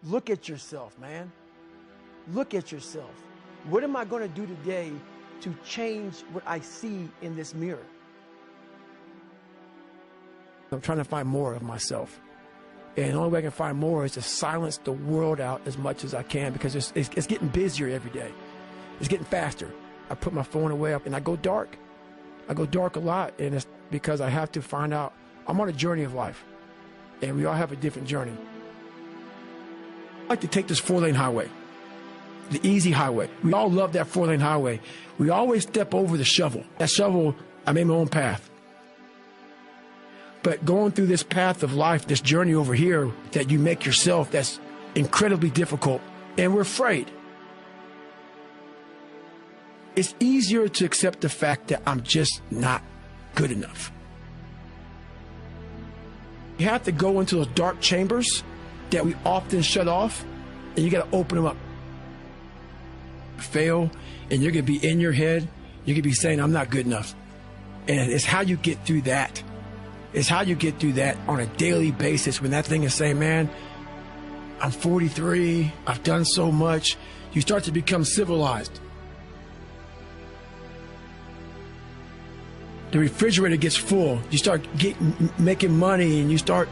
Look at yourself, man. Look at yourself. What am I going to do today to change what I see in this mirror? I'm trying to find more of myself. And the only way I can find more is to silence the world out as much as I can, because it's getting busier every day. It's getting faster. I put my phone away up and I go dark. I go dark a lot, and it's because I have to find out. I'm on a journey of life, and we all have a different journey. I like to take this 4-lane highway, the easy highway. We all love that 4-lane highway. We always step over the shovel. That shovel, I made my own path. But going through this path of life, this journey over here that you make yourself, that's incredibly difficult, and we're afraid. It's easier to accept the fact that I'm just not good enough. You have to go into those dark chambers that we often shut off, and you got to open them up. Fail, and you're going to be in your head. You're going to be saying, I'm not good enough. And it's how you get through that. It's how you get through that on a daily basis, when that thing is saying, man, I'm 43, I've done so much. You start to become civilized. The refrigerator gets full. You start making money, and you start,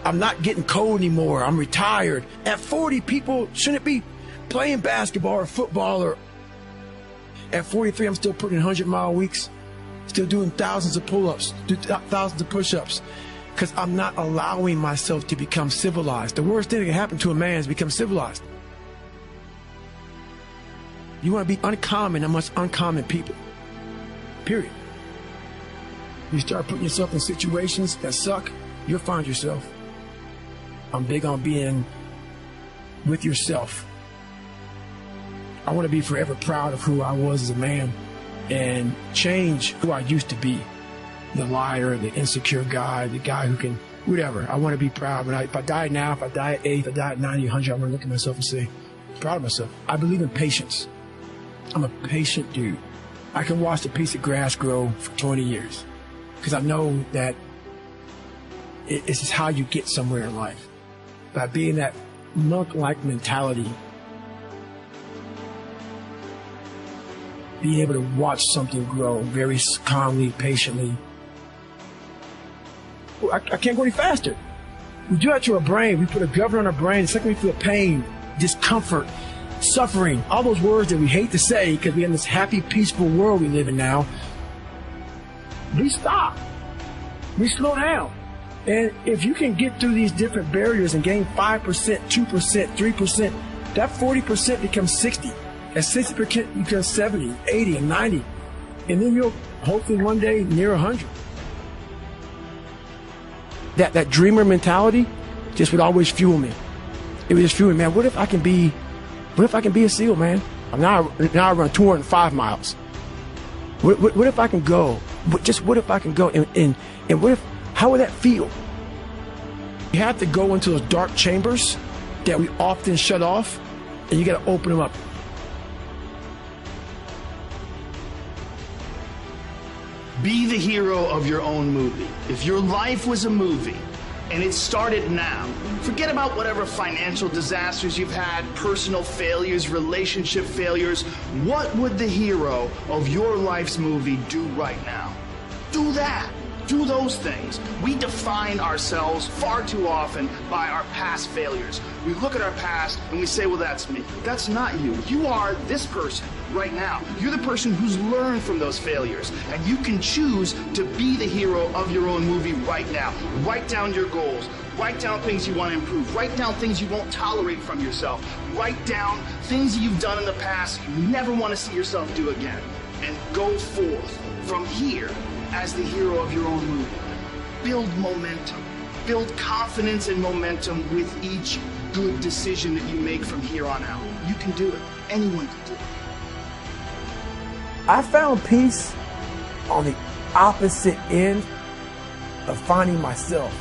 I'm not getting cold anymore. I'm retired. At 40, people shouldn't be playing basketball or football. Or at 43, I'm still putting 100-mile weeks, still doing thousands of pull-ups, thousands of push-ups, because I'm not allowing myself to become civilized. The worst thing that can happen to a man is become civilized. You want to be uncommon amongst uncommon people, period. You start putting yourself in situations that suck, you'll find yourself. I'm big on being with yourself. I want to be forever proud of who I was as a man and change who I used to be. The liar, the insecure guy, the guy who can, whatever. I want to be proud. If I die now, if I die at 8, if I die at 90, 100, I want to look at myself and say, I'm proud of myself. I believe in patience. I'm a patient dude. I can watch a piece of grass grow for 20 years. Because I know that it's just how you get somewhere in life. By being that monk-like mentality, being able to watch something grow very calmly, patiently. I can't go any faster. We do that to our brain. We put a governor on our brain. The second we feel pain, discomfort, suffering, all those words that we hate to say because we're in this happy, peaceful world we live in now, we stop. We slow down. And if you can get through these different barriers and gain 5%, 2%, 3%, that 40% becomes 60. At 60% becomes 70, 80, and 90. And then you'll hopefully one day near 100. That dreamer mentality just would always fuel me. It would just fuel me, man. What if I can be a SEAL, man? Now I run 205 miles. What if I can go? What if I can go? And what if, how would that feel? You have to go into those dark chambers that we often shut off, and you got to open them up. Be the hero of your own movie. If your life was a movie and it started now, forget about whatever financial disasters you've had, personal failures, relationship failures. What would the hero of your life's movie do right now? Do that. Do those things. We define ourselves far too often by our past failures. We look at our past and we say, well, that's me. That's not you. You are this person right now. You're the person who's learned from those failures, and you can choose to be the hero of your own movie right now. Write down your goals. Write down things you want to improve. Write down things you won't tolerate from yourself. Write down things you've done in the past you never want to see yourself do again. And go forth from here as the hero of your own movie. Build momentum. Build confidence and momentum with each good decision that you make from here on out. You can do it. Anyone can do it. I found peace on the opposite end of finding myself.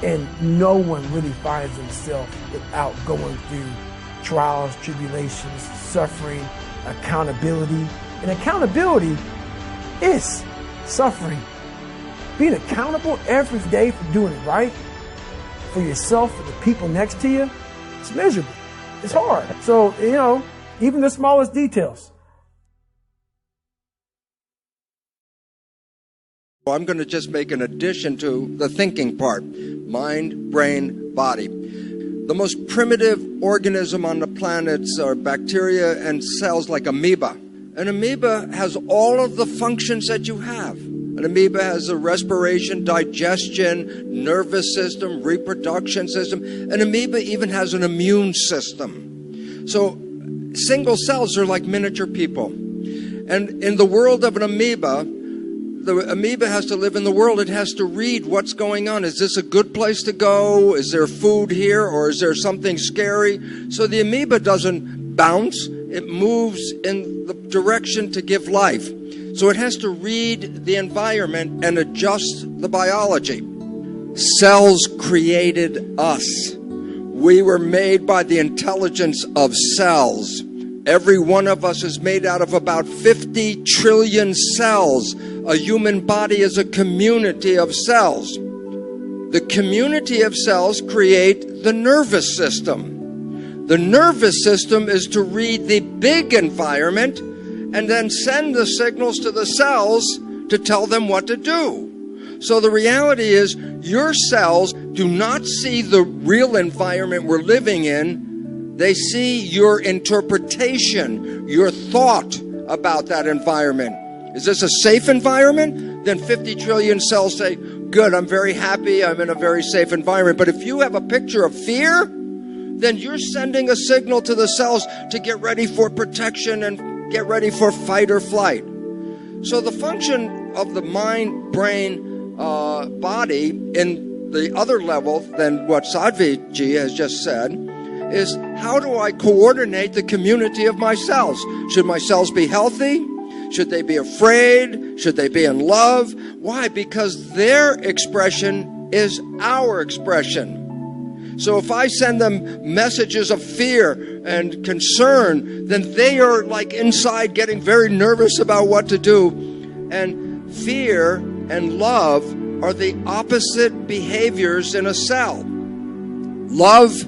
And no one really finds himself without going through trials, tribulations, suffering, accountability. And accountability is suffering. Being accountable every day for doing it right, for yourself, for the people next to you, It's miserable. It's hard. So, even the smallest details. I'm going to just make an addition to the thinking part. Mind, brain, body. The most primitive organism on the planet are bacteria and cells like amoeba. An amoeba has all of the functions that you have. An amoeba has a respiration, digestion, nervous system, reproduction system. An amoeba even has an immune system. So single cells are like miniature people. And in the world of an amoeba, the amoeba has to live in the world. It has to read what's going on. Is this a good place to go? Is there food here, or is there something scary? So the amoeba doesn't bounce. It moves in the direction to give life. So it has to read the environment and adjust the biology. Cells created us. We were made by the intelligence of cells. Every one of us is made out of about 50 trillion cells. A human body is a community of cells. The community of cells create the nervous system. The nervous system is to read the big environment and then send the signals to the cells to tell them what to do. So the reality is, your cells do not see the real environment we're living in. They see your interpretation, your thought about that environment. Is this a safe environment? Then 50 trillion cells say, good, I'm very happy, I'm in a very safe environment. But if you have a picture of fear, then you're sending a signal to the cells to get ready for protection and get ready for fight or flight. So the function of the mind, brain, body in the other level than what Sadhviji has just said is, how do I coordinate the community of my cells? Should my cells be healthy? Should they be afraid? Should they be in love? Why? Because their expression is our expression. So if I send them messages of fear and concern, then they are like inside getting very nervous about what to do. And fear and love are the opposite behaviors in a cell. Love,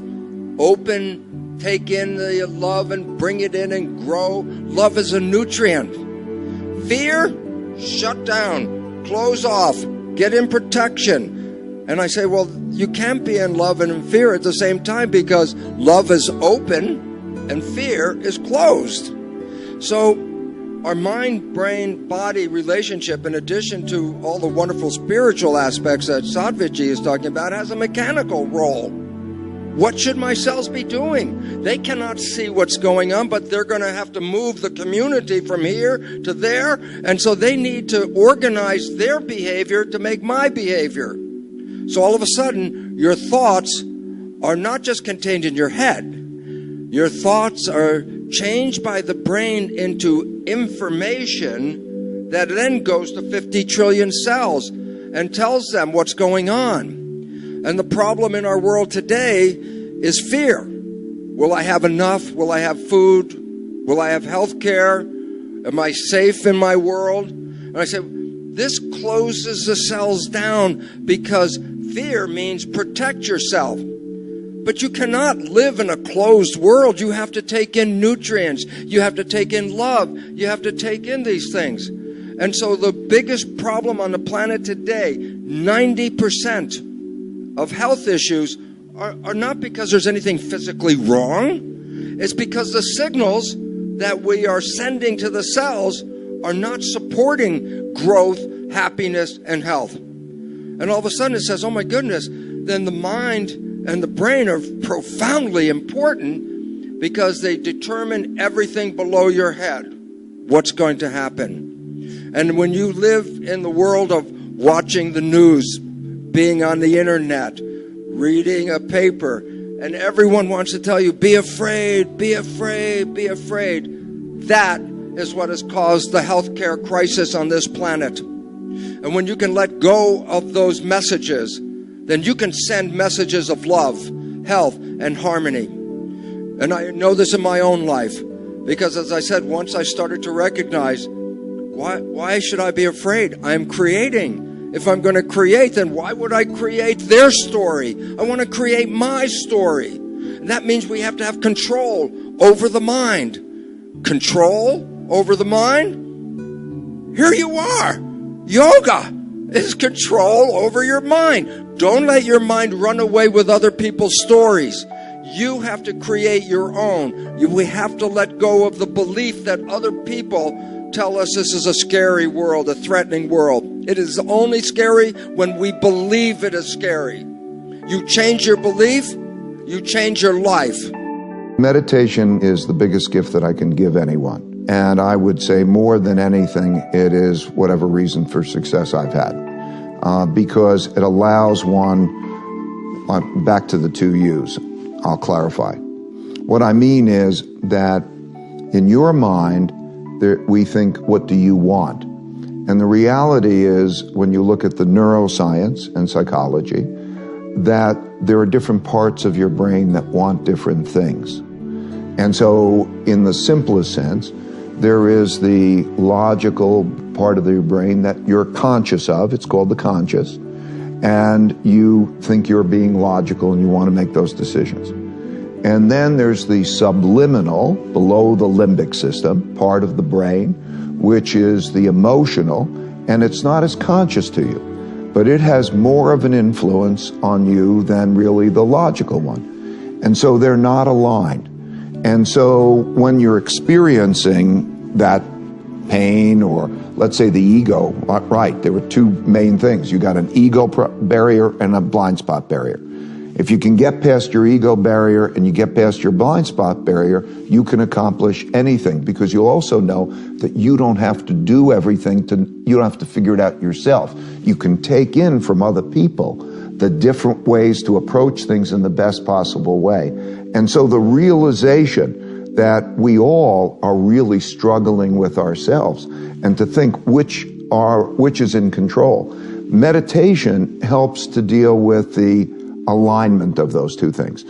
open, take in the love and bring it in and grow. Love is a nutrient. Fear, shut down, close off, get in protection. And I say, well, you can't be in love and in fear at the same time, because love is open and fear is closed. So our mind, brain, body relationship, in addition to all the wonderful spiritual aspects that Sadhviji is talking about, has a mechanical role. What should my cells be doing? They cannot see what's going on, but they're going to have to move the community from here to there. And so they need to organize their behavior to make my behavior. So all of a sudden, your thoughts are not just contained in your head. Your thoughts are changed by the brain into information that then goes to 50 trillion cells and tells them what's going on. And the problem in our world today is fear. Will I have enough? Will I have food? Will I have health care? Am I safe in my world? And I say, this closes the cells down, because fear means protect yourself. But you cannot live in a closed world. You have to take in nutrients. You have to take in love. You have to take in these things. And so the biggest problem on the planet today, 90% of health issues are not because there's anything physically wrong. It's because the signals that we are sending to the cells are not supporting growth, happiness, and health. And all of a sudden it says, oh my goodness, then the mind and the brain are profoundly important, because they determine everything below your head, what's going to happen. And when you live in the world of watching the news, being on the internet, reading a paper, and everyone wants to tell you, be afraid, be afraid, be afraid. That is what has caused the healthcare crisis on this planet. And when you can let go of those messages, then you can send messages of love, health, and harmony. And I know this in my own life, because as I said, once I started to recognize, why should I be afraid? I'm creating. If I'm going to create, then why would I create their story? I want to create my story. And That means we have to have control over the mind. Control over the mind? Here you are. Yoga is control over your mind. Don't let your mind run away with other people's stories. You have to create your own. We have to let go of the belief that other people tell us this is a scary world, a threatening world. It is only scary when we believe it is scary. You change your belief, you change your life. Meditation is the biggest gift that I can give anyone. And I would say more than anything, it is whatever reason for success I've had. Because it allows one, back to the two U's, I'll clarify. What I mean is that in your mind, we think, what do you want? And the reality is, when you look at the neuroscience and psychology, that there are different parts of your brain that want different things. And so, in the simplest sense, there is the logical part of your brain that you're conscious of. It's called the conscious. And you think you're being logical and you want to make those decisions. And then there's the subliminal, below the limbic system, part of the brain, which is the emotional, and it's not as conscious to you, but it has more of an influence on you than really the logical one. And so they're not aligned. And so when you're experiencing that pain, or let's say the ego, right, there were two main things. You got an ego barrier and a blind spot barrier. If you can get past your ego barrier and you get past your blind spot barrier, you can accomplish anything, because you'll also know that you don't have to do everything, you don't have to figure it out yourself. You can take in from other people the different ways to approach things in the best possible way. And so the realization that we all are really struggling with ourselves, and to think which is in control. Meditation helps to deal with the alignment of those two things.